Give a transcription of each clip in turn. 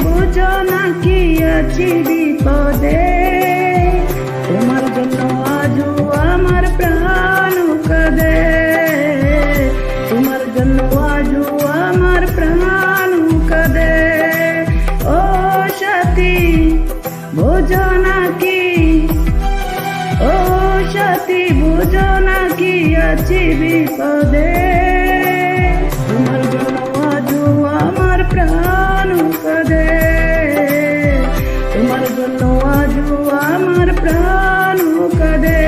বুঝো না কি আছি বিপদে, তোমার জন্য আজও আমার প্রাণ কাঁদে, তোমার জন্য আজও আমার প্রাণ কাঁদে। ও সাথী বুঝো না কি, ও সাথী বুঝো না কি আছি বিপদে, তোমার জন্য আজও আমার প্রাণ কাঁদে, তোমার জন্য আজও আমার প্রাণ কাঁদে।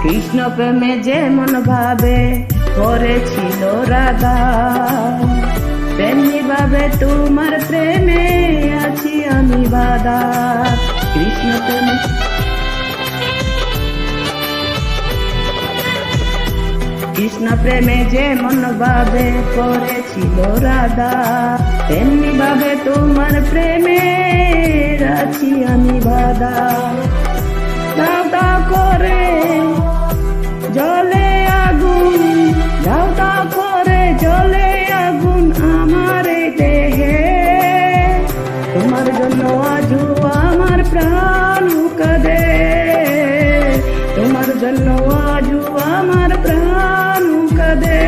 কৃষ্ণ প্রেমে যেমন ভাবে করেছিল রাধা, তেমনি ভাবে তোমার প্রেমে আছি আমি বাধা। কৃষ্ণ প্রেমে কৃষ্ণ প্রেমে যেমন ভাবে করেছিল রাধা, তেমনি ভাবে তোমার প্রেমে আছি আমি বাধা। দাও দাও করে জলে আগুন, দাও দাও করে জলে আগুন আমার দেহে, তোমার জন্য আজও আমার প্রাণ কাঁদে, তোমার জন্য আজও আমার প্রাণ কাঁদে।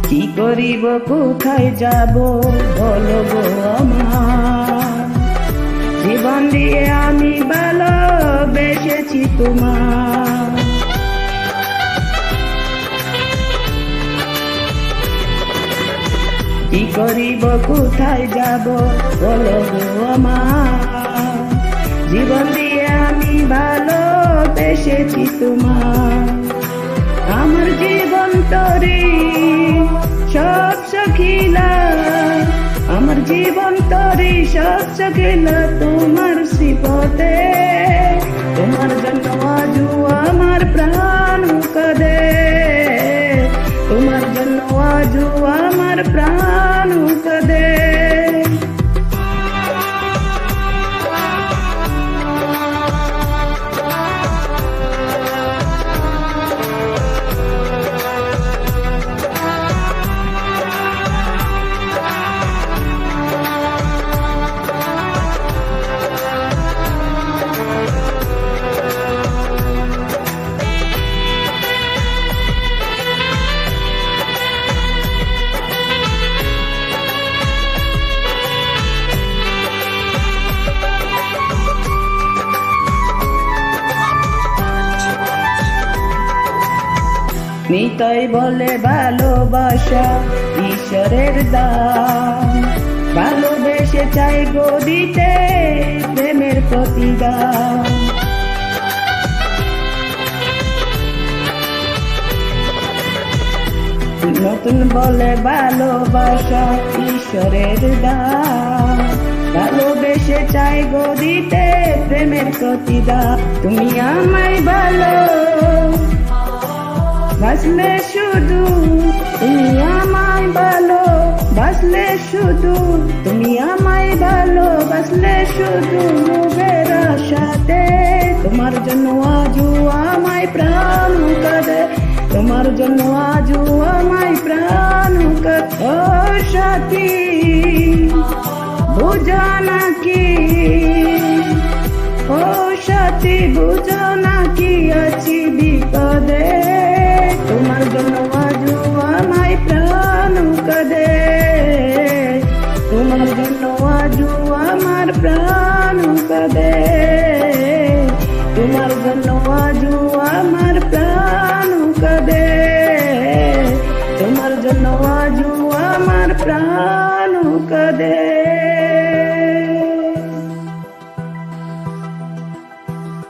কি করিব কোথায় যাব বলো গো আমার, জীবন দিয়ে আমি ভালোবেসেছি তোমার। কি করিব কোথায় যাব বলো গো আমার, জীবন দিয়ে আমি ভালোবেসেছি তোমার। আমার জীবন তরি সব সখিলা, আমার জীবন তরি সব সখিলা তোমার শ্রীপদে, তোমার জন্য আজও আমার প্রাণ কাঁদে, তোমার জন্য আজও আমার প্রাণ কাঁদে। নিতাই বলে ভালোবাসা ঈশ্বরের দান, ভালোবেসে চাই গো দিতে প্রেমের প্রতিদান। নতুন বলে ভালোবাসা ঈশ্বরের দান, ভালোবেসে চাই গো দিতে প্রেমের প্রতিদান। তুমি আমায় ভালো বাসলে শুধু, তুমি আমায় ভালো বাসলে শুধু তুমি আমায় ভালোবাসলে শুধু মুখের আশাতে, তোমার জন্য আজও আমায় প্রাণ কাঁদে, তোমার জন্য আজও আমায় প্রাণ কাঁদে। ও সাথী বুঝো নাকি, ও সাথী বুঝো নাকি আছি বিপদে, তোমার জন্য আজও আমায় প্রাণ কাঁদে, তোমার জন্য আজও আমার প্রাণ কাঁদে, তোমার জন্য আজও আমার প্রাণ কাঁদে, তোমার জন্য আজও আমার প্রাণ কাঁদে।